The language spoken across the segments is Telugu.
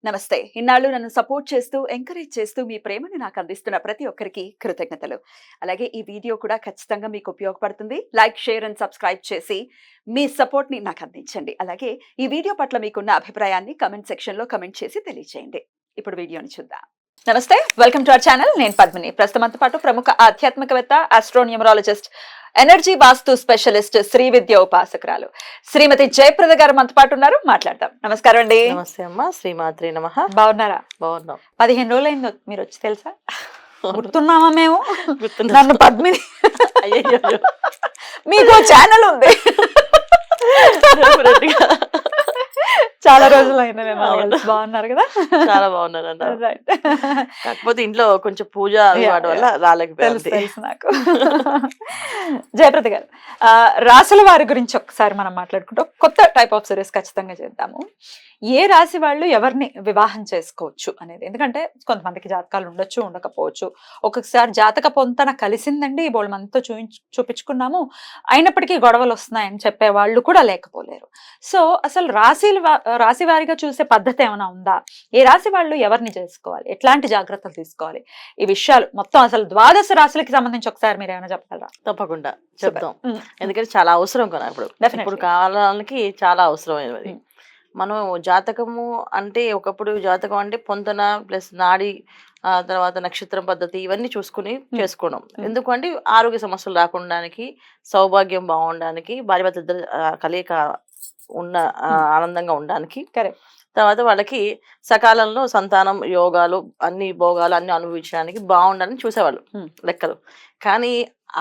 నమస్తే. ఇన్నాళ్ళు నన్ను సపోర్ట్ చేస్తూ, ఎంకరేజ్ చేస్తూ మీ ప్రేమని నాకు అందిస్తున్న ప్రతి ఒక్కరికి కృతజ్ఞతలు. అలాగే ఈ వీడియో కూడా ఖచ్చితంగా మీకు ఉపయోగపడుతుంది. లైక్, షేర్ అండ్ సబ్స్క్రైబ్ చేసి మీ సపోర్ట్‌ని నాకు అందించండి. అలాగే ఈ వీడియో పట్ల మీకున్న అభిప్రాయాన్ని కామెంట్ సెక్షన్‌లో కామెంట్ చేసి తెలియజేయండి. ఇప్పుడు వీడియోని చూద్దాం. నమస్తే. Welcome to our channel. నేను పద్మిని. ప్రస్తుతం మనతో పాటు ప్రముఖ ఆధ్యాత్మికవేత్త, ఆస్ట్రోన్యూమరాలజిస్ట్, ఎనర్జీ వాస్తు స్పెషలిస్ట్, శ్రీ విద్య ఉపాసకురాలు శ్రీమతి జయప్రద గారు మనతో పాటు ఉన్నారు. మాట్లాడదాం. నమస్కారం అండి. నమస్తే అమ్మా. శ్రీమాత్రే నమః. బాగున్నారా? బాగున్నాం. 15 రోజులైందో మీరు వచ్చి తెలుసా? గుర్తున్నామా మేము? గుర్తున్నా. నన్ను పద్మిని అయ్యయ్యో. మీకు ఛానల్ ఉంది. Definitely. చాలా రోజులైంది మేము అవును. బాగున్నారు కదా? చాలా బాగున్నారు అన్న. రైట్. కాకపోతే ఇంట్లో కొంచెం పూజ Yeah, వాటి వల్ల తెలుసు రాలేకపోయింది. తెలుసు నాకు. జయప్రద గారు, రాశుల వారి గురించి ఒకసారి మనం మాట్లాడుకుంటాం. కొత్త టైప్ ఆఫ్ సిరీస్ ఖచ్చితంగా చేద్దాము. ఏ రాశి వాళ్ళు ఎవరిని వివాహం చేసుకోవచ్చు అనేది, ఎందుకంటే కొంతమందికి జాతకాలు ఉండొచ్చు, ఉండకపోవచ్చు. ఒక్కొక్కసారి జాతక పొంతన కలిసిందండి, బోళ్ళు మనతో చూపించుకున్నాము, అయినప్పటికీ గొడవలు వస్తున్నాయని చెప్పే వాళ్ళు కూడా లేకపోలేరు. సో అసలు రాశి వారిగా చూసే పద్ధతి ఏమైనా ఉందా? ఏ రాశి వాళ్ళు ఎవరిని చేసుకోవాలి, ఎట్లాంటి జాగ్రత్తలు తీసుకోవాలి, ఈ విషయాలు మొత్తం అసలు 12 రాశులకి సంబంధించి ఒకసారి మీరు ఏమైనా చెప్పగలరా? తప్పకుండా చెప్దాం. ఎందుకంటే చాలా అవసరం కదా ఇప్పుడు. Definitely. ఇప్పుడు కాలానికి చాలా అవసరమైనది. మనం జాతకము అంటే ఒకప్పుడు జాతకం అంటే పొంతన ప్లస్ నాడి, తర్వాత నక్షత్రం పద్ధతి ఇవన్నీ చూసుకుని చేసుకోవడం. ఎందుకంటే ఆరోగ్య సమస్యలు రాకుండానికి, సౌభాగ్యం బాగుండడానికి, భార్యాభర్త ఇద్దరు కలయిక ఉన్న ఆనందంగా ఉండడానికి, కరెక్ట్. తర్వాత వాళ్ళకి సకాలంలో సంతానం, యోగాలు, అన్ని భోగాలు అన్ని అనుభవించడానికి బాగుండాలని చూసేవాళ్ళు లెక్కలు. కానీ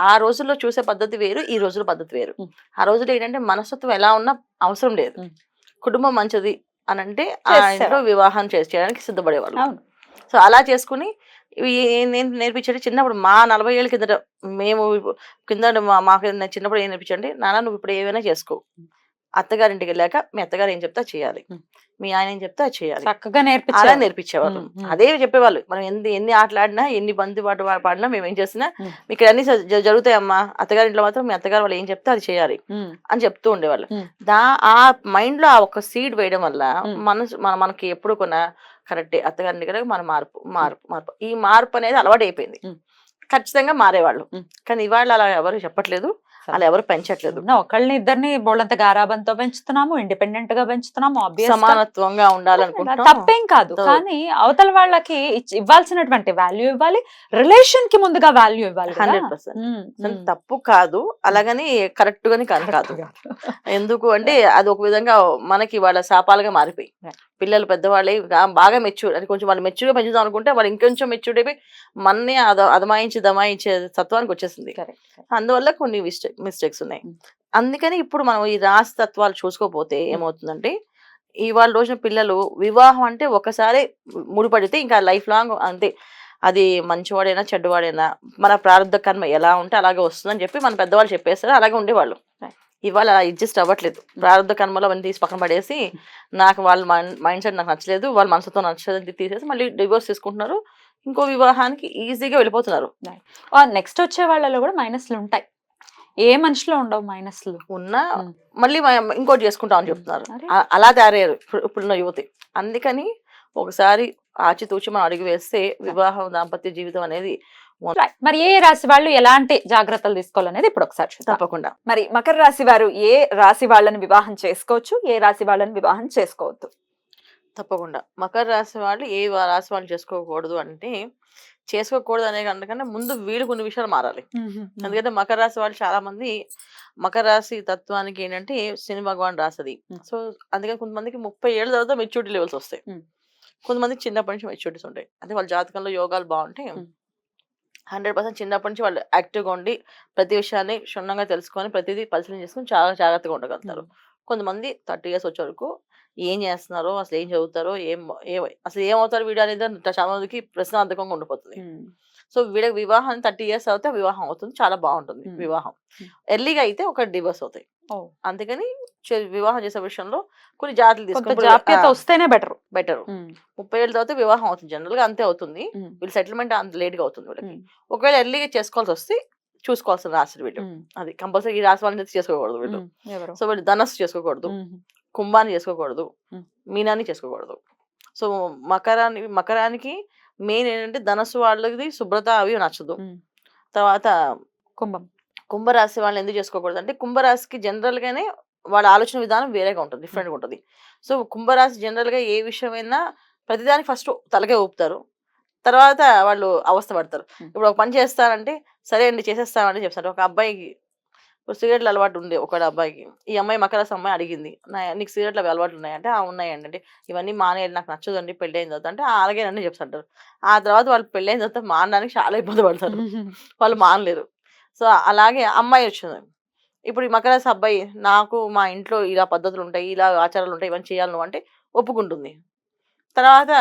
ఆ రోజుల్లో చూసే పద్ధతి వేరు, ఈ రోజుల పద్ధతి వేరు. ఆ రోజుల్లో ఏంటంటే మనస్తత్వం ఎలా ఉన్నా అవసరం లేదు, కుటుంబం మంచిది అని అంటే ఆ ఇంట్లో వివాహం చేయడానికి సిద్ధపడేవాళ్ళు. సో అలా చేసుకుని నేను నేర్పించండి చిన్నప్పుడు మా 40 ఏళ్ళ కిందట మేము కింద మాకు చిన్నప్పుడు ఏం నేర్పించండి, నాన్న నువ్వు ఇప్పుడు ఏమైనా చేసుకో, అత్తగారింటికి వెళ్ళాక మీ అత్తగారు ఏం చెప్తా చేయాలి, మీ ఆయన ఏం చెప్తా చేయాలి, చక్కగా అలా నేర్పించేవాళ్ళు. అదే చెప్పేవాళ్ళు. మనం ఎన్ని ఆటలాడినా, ఎన్ని బంతి పాటు పాడినా, మేము ఏం చేసినా మీకు అన్ని జరుగుతాయమ్మా, అత్తగారింట్లో మాత్రం మీ అత్తగారు వాళ్ళు ఏం చెప్తే అది చేయాలి అని చెప్తూ ఉండేవాళ్ళు. ఆ మైండ్ లో ఆ ఒక సీడ్ వేయడం వల్ల మనకి ఎప్పుడు కొన్నా కరెక్టే, అత్తగారింటి దగ్గర మన మార్పు ఈ మార్పు అనేది అలవాటు అయిపోయింది. ఖచ్చితంగా మారేవాళ్ళు. కానీ ఇవాళ అలా ఎవరు చెప్పట్లేదు, అలా ఎవరు పెంచట్లేదు. ఒకళ్ళని ఇద్దరిని బోళ్ళంత గారాబంతో పెంచుతున్నాము, ఇండిపెండెంట్ గా పెంచుతున్నాము, సమానత్వంగా ఉండాలనుకుంటున్నాం. తప్పేం కాదు. కానీ అవతల వాళ్ళకి ఇవ్వాల్సినటువంటి వాల్యూ ఇవ్వాలి, రిలేషన్ కి ముందుగా వాల్యూ ఇవ్వాలి. 100% తప్పు కాదు, అలాగని కరెక్ట్ గాని కాదు. ఎందుకు అంటే అది ఒక విధంగా మనకి వాళ్ళ శాపాలుగా మారిపోయి, పిల్లలు పెద్దవాళ్ళే బాగా మెచ్యూర్ అని కొంచెం వాళ్ళు మెచ్యూర్గా పెంచుదాం అనుకుంటే వాళ్ళు ఇంకొంచెం మెచ్యూర్డ్ అయిపోయి మన్నే దమాయించే తత్వానికి వచ్చేసింది. అందువల్ల కొన్ని మిస్టేక్స్ ఉన్నాయి. అందుకని ఇప్పుడు మనం ఈ రాశి తత్వాలు చూసుకోకపోతే ఏమవుతుందంటే, ఇవాళ రోజున పిల్లలు వివాహం అంటే ఒకసారి ముడిపడితే ఇంకా లైఫ్ లాంగ్ అంతే, అది మంచివాడైనా చెడ్డవాడైనా మన ప్రారంభ కర్మ ఎలా ఉంటే అలాగే వస్తుందని చెప్పి మన పెద్దవాళ్ళు చెప్పేస్తారు, అలాగే ఉండేవాళ్ళు. ఇవాళ అడ్జస్ట్ అవ్వట్లేదు. ప్రారంభ కర్మలో అవన్నీ తీసి పక్కన పడేసి, నాకు వాళ్ళ మైండ్ సెట్ నాకు నచ్చలేదు, వాళ్ళ మనసుతో నచ్చలేదు తీసేసి మళ్ళీ డివోర్స్ తీసుకుంటున్నారు, ఇంకో వివాహానికి ఈజీగా వెళ్ళిపోతున్నారు. నెక్స్ట్ వచ్చే వాళ్ళలో కూడా మైనస్లు ఉంటాయి, ఏ మనిషిలో ఉండవు మైనస్లు ఉన్నా మళ్ళీ ఇంకోటి చేసుకుంటామని చెప్తున్నారు. అలా తయారయ్యారు ఇప్పుడున్న యువతి. అందుకని ఒకసారి ఆచితూచి మనం అడుగు వేస్తే వివాహం దాంపత్య జీవితం అనేది. మరి ఏ రాశి వాళ్ళు ఎలాంటి జాగ్రత్తలు తీసుకోవాలనేది ఇప్పుడు ఒకసారి తప్పకుండా. మరి మకర రాశి వారు ఏ రాశి వాళ్ళని వివాహం చేసుకోవచ్చు, ఏ రాశి వాళ్ళని వివాహం చేసుకోవద్దు? తప్పకుండా మకర రాశి వాళ్ళు ఏ రాశి వాళ్ళు చేసుకోకూడదు అంటే, చేసుకోకూడదు అనే కన్నా ముందు వీళ్ళు కొన్ని విషయాలు మారాలి. ఎందుకంటే మకర రాశి వాళ్ళు చాలా మంది మకర రాశి తత్వానికి ఏంటంటే శని భగవాన్ రాశది. సో అందుకని కొంతమందికి 30 ఏళ్ళ తర్వాత మెచ్యూరిటీ లెవెల్స్ వస్తాయి, కొంతమందికి చిన్నప్పటి నుంచి మెచ్యూరిటీస్ ఉంటాయి. అంటే వాళ్ళ జాతకంలో యోగాలు బాగుంటే 100% చిన్నప్పటి నుంచి వాళ్ళు యాక్టివ్గా ఉండి ప్రతి విషయాన్ని క్షుణ్ణంగా తెలుసుకొని ప్రతిదీ పరిశీలన చేసుకొని చాలా జాగ్రత్తగా ఉండగలుగుతారు. కొంతమంది 30 years వచ్చే వరకు ఏం చేస్తున్నారో, అసలు ఏం చదువుతారో, అసలు ఏమవుతారో వీడు అనేది చాలా మందికి ప్రశ్నార్థకంగా ఉండిపోతుంది. సో వీళ్ళకి వివాహం 30 years అవుతే వివాహం అవుతుంది, చాలా బాగుంటుంది వివాహం. ఎర్లీగా అయితే ఒక డివోర్స్ అవుతాయి. అందుకని వివాహం చేసే విషయంలో కొన్ని జాగ్రత్తలు తీసుకుంటే వస్తేనే బెటర్. 30 ఏళ్ళ తర్వాత వివాహం అవుతుంది, జనరల్ గా అంతే అవుతుంది. వీళ్ళు సెటిల్మెంట్ అంత లేట్ గా అవుతుంది వీళ్ళకి. ఒకవేళ ఎర్లీగా చేసుకోవాల్సి వస్తే చూసుకోవాల్సిన రాశి వీళ్ళు, అది కంపల్సరీ ఈ రాశి వాళ్ళని చేసుకోకూడదు వీళ్ళు. సో వీళ్ళు ధనస్సు చేసుకోకూడదు, కుంభాన్ని చేసుకోకూడదు, మీనాన్ని చేసుకోకూడదు. సో మకరానికి మెయిన్ ఏంటంటే ధనస్సు వాళ్ళకి శుభ్రత అవి నచ్చదు. తర్వాత కుంభం. కుంభరాశి వాళ్ళని ఎందుకు చేసుకోకూడదు అంటే కుంభరాశికి జనరల్ గానే వాళ్ళ ఆలోచన విధానం వేరేగా ఉంటుంది, డిఫరెంట్ గా ఉంటుంది. సో కుంభరాశి జనరల్ గా ఏ విషయమైనా ప్రతిదానికి ఫస్ట్ తలకే ఊపుతారు, తర్వాత వాళ్ళు అవస్థ పడతారు. ఇప్పుడు ఒక పని చేస్తారంటే సరే అండి చేసేస్తామని చెప్తారు. ఒక అబ్బాయికి ఇప్పుడు సిగరెట్లు అలవాటు ఉంది ఒక అబ్బాయికి. ఈ అమ్మాయి మకర రాశి అమ్మాయి అడిగింది, నీకు సిగరెట్లు అవి అలవాట్లు ఉన్నాయంటే ఉన్నాయండి. అంటే ఇవన్నీ మానేయాలి, నాకు నచ్చదండి పెళ్ళి అయిన తర్వాత అంటే అలాగేనండి చెప్తుంటారు. ఆ తర్వాత వాళ్ళు పెళ్ళి అయిన తర్వాత మానడానికి చాలా ఇబ్బంది పడతారు, వాళ్ళు మానలేరు. సో అలాగే అమ్మాయి వచ్చింది. ఇప్పుడు ఈ మకర రాశి అబ్బాయి నాకు మా ఇంట్లో ఇలా పద్ధతులు ఉంటాయి, ఇలా ఆచారాలు ఉంటాయి, ఇవన్నీ చేయాలి నువ్వు అంటే ఒప్పుకుంటుంది. తర్వాత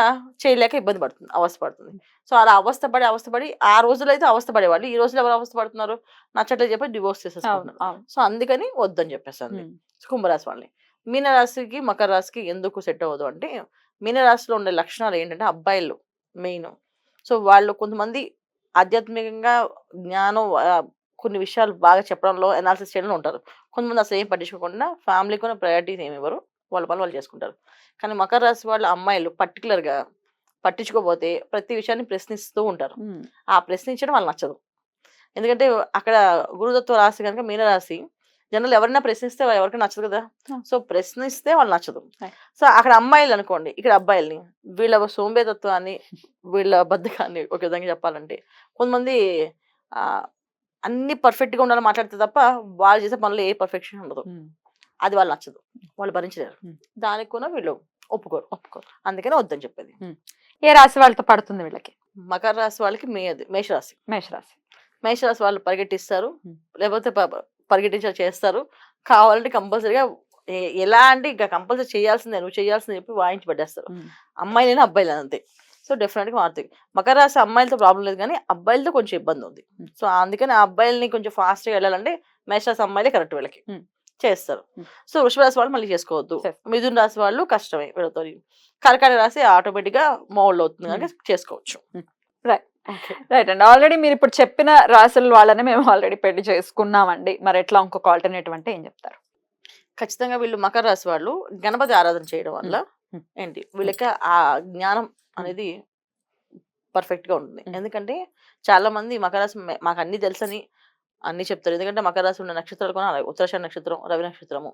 చేయలేక ఇబ్బంది పడుతుంది, అవస్థ పడుతుంది. సో అలా అవస్థపడి ఆ రోజుల్లో అయితే అవస్థ పడేవాళ్ళు. ఈ రోజుల్లో ఎవరు అవస్థ పడుతున్నారు, నచ్చట్లేదు చెప్పి డివోర్స్ చేసేసుకుంటున్నారు. సో అందుకని వద్దని చెప్పేస్తుంది కుంభరాశి వాళ్ళని. మీనరాశికి మకర రాశికి ఎందుకు సెట్ అవ్వదు అంటే మీనరాశిలో ఉండే లక్షణాలు ఏంటంటే అబ్బాయిలు మెయిన్. సో వాళ్ళు కొంతమంది ఆధ్యాత్మికంగా జ్ఞానం కొన్ని విషయాలు బాగా చెప్పడంలో అనాలిసిస్ చేయడంలో ఉంటారు. కొంతమంది అసలు ఏం పట్టించుకోకుండా ఫ్యామిలీకి ఉన్న ప్రయారిటీస్ ఏమి ఇవ్వరు, వాళ్ళ పని వాళ్ళు చేసుకుంటారు. కానీ మకర రాశి వాళ్ళ అమ్మాయిలు పర్టికులర్గా పట్టించుకోపోతే ప్రతి విషయాన్ని ప్రశ్నిస్తూ ఉంటారు. ఆ ప్రశ్నించడం వాళ్ళకి నచ్చదు. ఎందుకంటే అక్కడ గురుదత్వ రాశి కనుక మీనరాశి జనరల్ ఎవరైనా ప్రశ్నిస్తే ఎవరికి నచ్చదు కదా. సో ప్రశ్నిస్తే వాళ్ళు నచ్చదు. సో అక్కడ అమ్మాయిలు అనుకోండి, ఇక్కడ అబ్బాయిల్ని వీళ్ళ సోంబేతత్వాన్ని వీళ్ళ బద్ధకాన్ని ఒక విధంగా చెప్పాలంటే కొంతమంది అన్ని పర్ఫెక్ట్గా ఉండాలని మాట్లాడితే తప్ప వాళ్ళు చేసే పనులు ఏ పర్ఫెక్షన్ ఉండదు. అది వాళ్ళు నచ్చదు, వాళ్ళు భరించలేరు. దానికి కూడా వీళ్ళు ఒప్పుకోరు. అందుకనే వద్దని చెప్పేది. ఏ రాశి వాళ్ళతో పడుతుంది వీళ్ళకి? మకర రాశి వాళ్ళకి మేషరాశి. మేషరాశి వాళ్ళు పరిగెట్టిస్తారు, లేకపోతే పరిగెట్టించ చేస్తారు. కావాలంటే కంపల్సరీగా ఎలా అంటే ఇంకా కంపల్సరీ చేయాల్సిందే, నువ్వు చేయాల్సిందే చెప్పి వాయించి పడేస్తారు. అమ్మాయిలైనా అబ్బాయిలైనా అంతే. సో డెఫినెట్గా మారుతాయి. మకర రాశి అమ్మాయిలతో ప్రాబ్లం లేదు, కానీ అబ్బాయిలతో కొంచెం ఇబ్బంది ఉంది. సో అందుకని ఆ అబ్బాయిల్ని కొంచెం ఫాస్ట్గా వెళ్ళాలంటే మేషరాశి అమ్మాయిలే కరెక్ట్ వీళ్ళకి చేస్తారు. సో వృషభ రాశి వాళ్ళు మళ్ళీ చేసుకోవద్దు. మిథున రాశి వాళ్ళు కష్టమే వీళ్ళతో. కర్కాటక రాశి ఆటోమేటిక్ గా మోల్డ్ అవుతుంది కనుక చేసుకోవచ్చు. రైట్ అండి. ఆల్రెడీ మీరు ఇప్పుడు చెప్పిన రాశుల వాళ్ళని మేము ఆల్రెడీ పెళ్లి చేసుకున్నామండి, మరి ఎట్లా ఇంకొక ఆల్టర్నేటివ్ అంటే ఏం చెప్తారు? ఖచ్చితంగా వీళ్ళు మకర రాశి వాళ్ళు గణపతి ఆరాధన చేయడం వల్ల ఏంటి వీళ్ళకి ఆ జ్ఞానం అనేది పర్ఫెక్ట్ గా ఉంటుంది. ఎందుకంటే చాలా మంది మకర రాశి మాకు అన్ని తెలుసని అన్ని చెప్తారు. ఎందుకంటే మకర రాశి ఉన్న నక్షత్రాలు కూడా అలాగే ఉత్తరాషాఢ నక్షత్రం, రవి నక్షత్రము,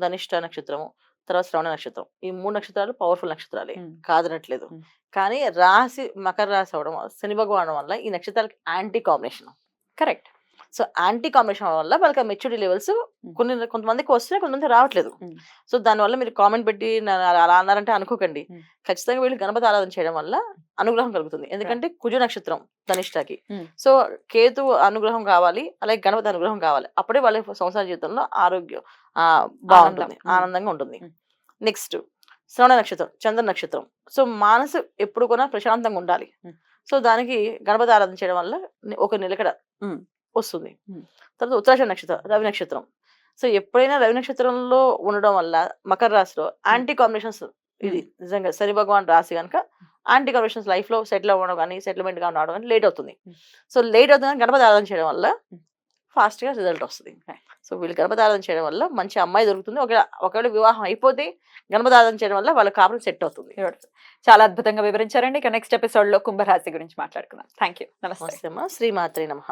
ధనిష్ట నక్షత్రము, తర్వాత శ్రవణ నక్షత్రం. ఈ 3 నక్షత్రాలు పవర్ఫుల్ నక్షత్రాలే, కాదనట్లేదు. కానీ రాశి మకర రాశి అవడం వల్ల శని భగవాన్ వల్ల ఈ నక్షత్రాలకి anti combination. Correct. So anti combination వల్ల వాళ్ళకి ఆ మెచ్యూరిటీ లెవెల్స్ కొంతమందికి వస్తున్నాయి, కొంతమంది రావట్లేదు. సో దానివల్ల మీరు కామెంట్ పెట్టి అలా అన్నారంటే అనుకోకండి. ఖచ్చితంగా వీళ్ళు గణపతి ఆరాధన చేయడం వల్ల అనుగ్రహం కలుగుతుంది. ఎందుకంటే కుజ నక్షత్రం ధనిష్టకి. సో కేతు అనుగ్రహం కావాలి, అలాగే గణపతి అనుగ్రహం కావాలి. అప్పుడే వాళ్ళ సంసార జీవితంలో ఆరోగ్యం బాగుంటుంది, ఆనందంగా ఉంటుంది. నెక్స్ట్ శ్రవణ నక్షత్రం, చంద్ర నక్షత్రం. సో మనసు ఎప్పుడు కూడా ప్రశాంతంగా ఉండాలి. సో దానికి గణపతి ఆరాధన చేయడం వల్ల ఒక నిలకడ వస్తుంది. తర్వాత ఉత్తరాషాఢ నక్షత్రం, రవి నక్షత్రం. సో ఎప్పుడైనా రవి నక్షత్రంలో ఉండడం వల్ల మకర రాశిలో యాంటీ కాంబినేషన్స్, ఇది నిజంగా శని భగవాన్ రాశి కనుక యాంటీ కాంబినేషన్స్ లైఫ్ లో సెటిల్ అవ్వడం కానీ సెటిల్మెంట్ గా రావడం కానీ లేట్ అవుతుంది. సో లేట్ అవుతుంది కానీ గణపతి ఆరాధన చేయడం వల్ల ఫాస్ట్ గా రిజల్ట్ వస్తుంది. సో వీళ్ళు గణపతి ఆరాధన చేయడం వల్ల మంచి అమ్మాయి దొరుకుతుంది. ఒకవేళ వివాహం అయిపోతే గణపతి ఆరాధన చేయడం వల్ల వాళ్ళ కాపురం సెట్ అవుతుంది. చాలా అద్భుతంగా వివరించారండి. ఇక నెక్స్ట్ ఎపిసోడ్ లో కుంభరాశి గురించి మాట్లాడుకుందాం. Thank you. నమస్తే. శ్రీమాత్రే నమః.